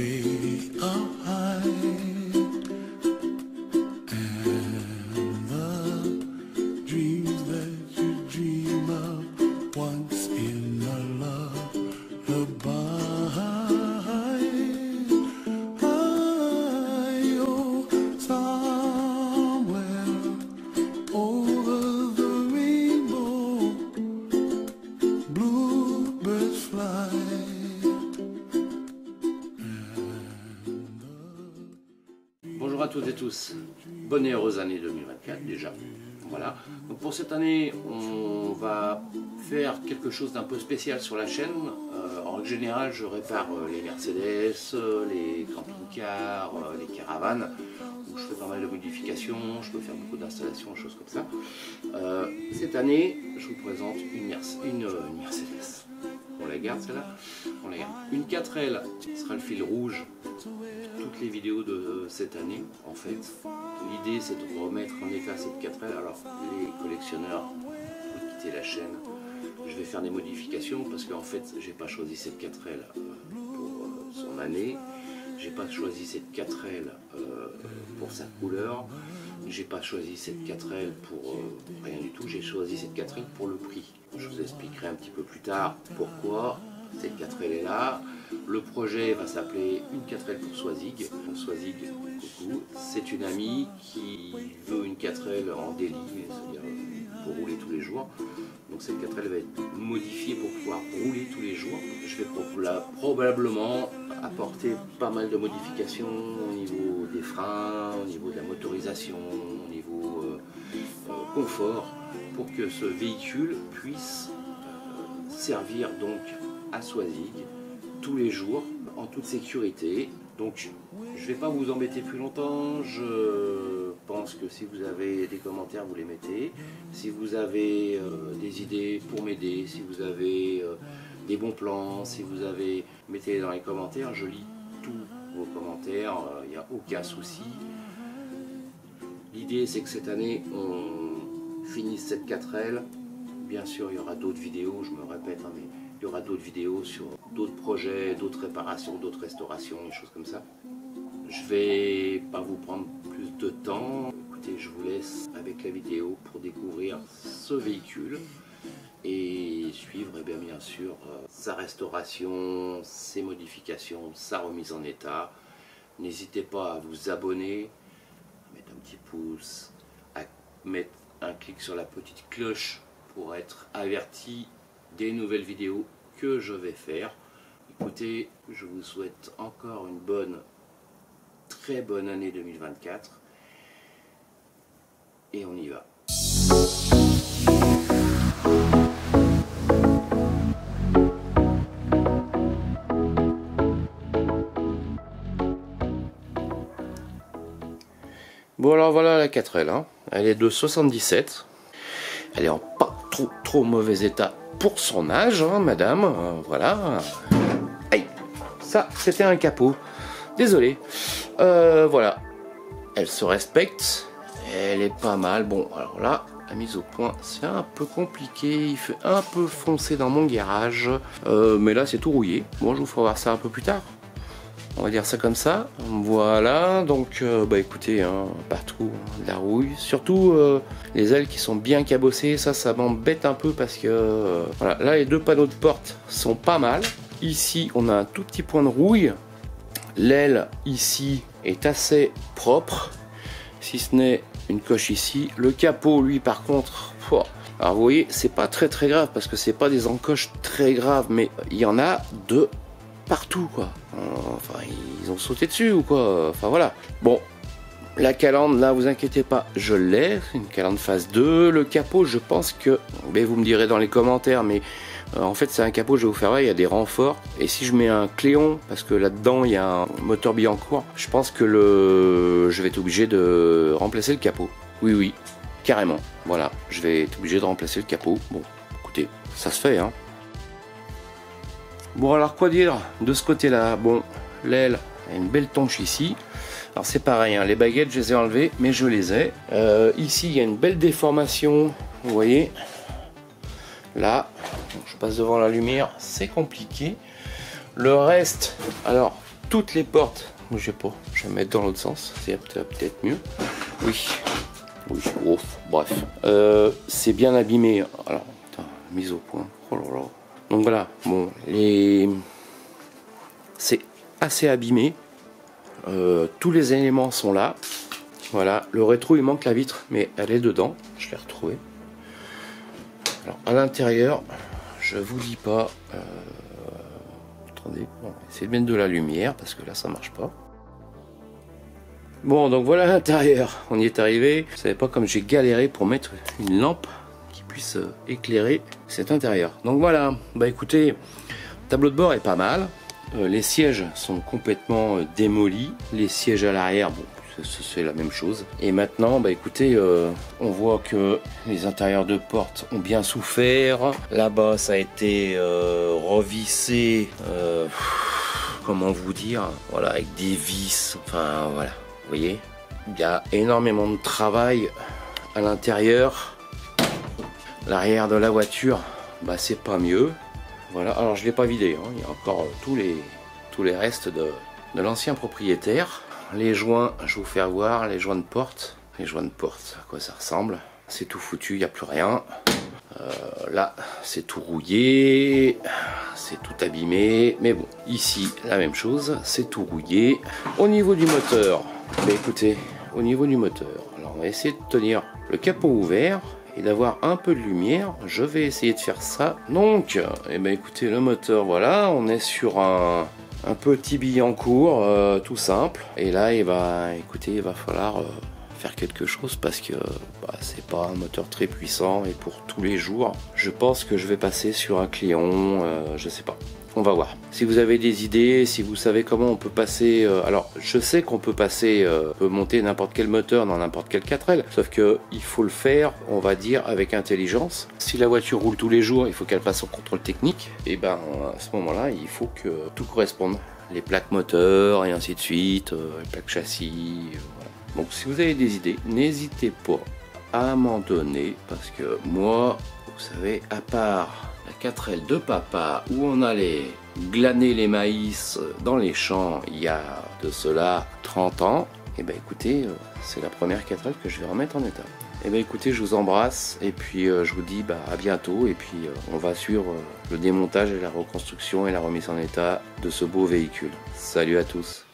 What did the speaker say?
way up high, and the dreams that you dream of once in a lullaby. Oh, somewhere over the rainbow, bluebirds fly. Bonjour à toutes et tous, bonne et heureuse année 2024 déjà. Voilà. Donc pour cette année, on va faire quelque chose d'un peu spécial sur la chaîne. En règle générale, je répare les Mercedes, les camping-cars, les caravanes, où je fais pas mal de modifications, je peux faire beaucoup d'installations, choses comme ça. Cette année, je vous présente une Mercedes. On la garde celle-là, on la garde. Une 4L sera le fil rouge toutes les vidéos de cette année en fait. L'idée c'est de remettre en état cette 4L. Alors les collectionneurs, vous quittez la chaîne, je vais faire des modifications parce qu'en fait j'ai pas choisi cette 4L pour son année, j'ai pas choisi cette 4L pour sa couleur, j'ai pas choisi cette 4L pour rien du tout, j'ai choisi cette 4L pour le prix. Je vous expliquerai un petit peu plus tard pourquoi cette 4L est là. Le projet va s'appeler une 4L pour Swazig. Swazig, coucou, c'est une amie qui veut une 4L en daily, c'est-à-dire pour rouler tous les jours. Donc cette 4L va être modifiée pour pouvoir rouler tous les jours. Je vais probablement apporter pas mal de modifications au niveau des freins, au niveau de la motorisation, au niveau confort, pour que ce véhicule puisse servir donc à Swazig tous les jours en toute sécurité. Donc je ne vais pas vous embêter plus longtemps, je pense que si vous avez des commentaires vous les mettez, si vous avez des idées pour m'aider, si vous avez des bons plans, si vous avez, mettez-les dans les commentaires, je lis tous vos commentaires, il n'y a aucun souci. L'idée c'est que cette année on finisse cette 4L, bien sûr il y aura d'autres vidéos, je me répète, hein, mais il y aura d'autres vidéos sur d'autres projets, d'autres réparations, d'autres restaurations, des choses comme ça. Je vais pas vous prendre plus de temps. Écoutez, je vous laisse avec la vidéo pour découvrir ce véhicule et suivre bien sûr sa restauration, ses modifications, sa remise en état. N'hésitez pas à vous abonner, à mettre un petit pouce, à mettre un clic sur la petite cloche pour être averti des nouvelles vidéos que je vais faire. Écoutez, je vous souhaite encore une très bonne année 2024 et on y va. Bon alors voilà la 4L, hein. Elle est de 77, elle est en pas trop mauvais état pour son âge, hein, madame, voilà. Aïe, ça c'était un capot, désolé. Voilà, elle se respecte, elle est pas mal. Bon, alors là, la mise au point, c'est un peu compliqué, il fait un peu foncer dans mon garage, mais là c'est tout rouillé. Bon, je vous ferai voir ça un peu plus tard. On va dire ça comme ça. Voilà, donc bah écoutez, hein, partout de la rouille. Surtout les ailes qui sont bien cabossées, ça m'embête un peu parce que voilà, là les deux panneaux de porte sont pas mal. Ici on a un tout petit point de rouille. L'aile ici est assez propre, si ce n'est une coche ici. Le capot lui par contre, alors vous voyez, c'est pas très grave parce que c'est pas des encoches très graves, mais il y en a de partout quoi. Enfin ils ont sauté dessus ou quoi, enfin voilà. Bon, la calandre là vous inquiétez pas, je l'ai, une calandre phase 2. Le capot je pense que, mais vous me direz dans les commentaires, mais en fait c'est un capot, je vais vous faire voir, il y a des renforts et si je mets un Cléon, parce que là dedans il y a un moteur Billancourt, je pense que je vais être obligé de remplacer le capot. Oui carrément, voilà, je vais être obligé de remplacer le capot. Bon écoutez, ça se fait hein. Bon alors quoi dire de ce côté là, bon l'aile a une belle tonche ici, alors c'est pareil hein, les baguettes je les ai enlevées mais je les ai, ici il y a une belle déformation, vous voyez là, je passe devant la lumière, c'est compliqué. Le reste, alors toutes les portes. Bougez pas, je vais mettre dans l'autre sens, c'est peut-être mieux. Oui, oui, ouf, bref. C'est bien abîmé. Alors, putain, mise au point. Oh là là. Donc voilà, bon, c'est assez abîmé. Tous les éléments sont là. Voilà, le rétro il manque la vitre, mais elle est dedans. Je l'ai retrouvée. Alors à l'intérieur, je vous dis pas. Attendez, on va essayer de mettre de la lumière parce que là ça marche pas. Bon, donc voilà l'intérieur. On y est arrivé. Vous savez pas comme j'ai galéré pour mettre une lampe qui puisse éclairer cet intérieur. Donc voilà. Bah écoutez, le tableau de bord est pas mal. Les sièges sont complètement démolis. Les sièges à l'arrière, bon, c'est la même chose. Et maintenant, bah écoutez, on voit que les intérieurs de porte ont bien souffert. Là-bas, ça a été revissé. Comment vous dire? Voilà, avec des vis. Enfin, voilà. Vous voyez, il y a énormément de travail à l'intérieur. L'arrière de la voiture, bah c'est pas mieux. Voilà, alors je l'ai pas vidé, hein. Il y a encore tous les restes de l'ancien propriétaire. Les joints, je vais vous faire voir, les joints de porte. Les joints de porte, à quoi ça ressemble? C'est tout foutu, il n'y a plus rien. Là, c'est tout rouillé, c'est tout abîmé. Mais bon, ici, la même chose, c'est tout rouillé. Au niveau du moteur, bah écoutez, au niveau du moteur, alors on va essayer de tenir le capot ouvert et d'avoir un peu de lumière. Je vais essayer de faire ça. Donc, eh ben écoutez, le moteur, voilà, on est sur un petit Billancourt, tout simple. Et là, écoutez, il va falloir faire quelque chose parce que bah, c'est pas un moteur très puissant et pour tous les jours, je pense que je vais passer sur un Cléon, je sais pas. On va voir. Si vous avez des idées, si vous savez comment on peut passer... alors, je sais qu'on peut passer, on peut monter n'importe quel moteur dans n'importe quel 4L, sauf que il faut le faire, on va dire, avec intelligence. Si la voiture roule tous les jours, il faut qu'elle passe au contrôle technique. Et ben, à ce moment-là, il faut que tout corresponde. Les plaques moteurs et ainsi de suite, les plaques châssis, voilà. Donc, si vous avez des idées, n'hésitez pas à m'en donner, parce que moi, vous savez, à part... 4L de papa où on allait glaner les maïs dans les champs il y a de cela 30 ans, et ben écoutez, c'est la première 4L que je vais remettre en état. Et ben écoutez, je vous embrasse et puis je vous dis à bientôt, et puis on va suivre le démontage et la reconstruction et la remise en état de ce beau véhicule. Salut à tous.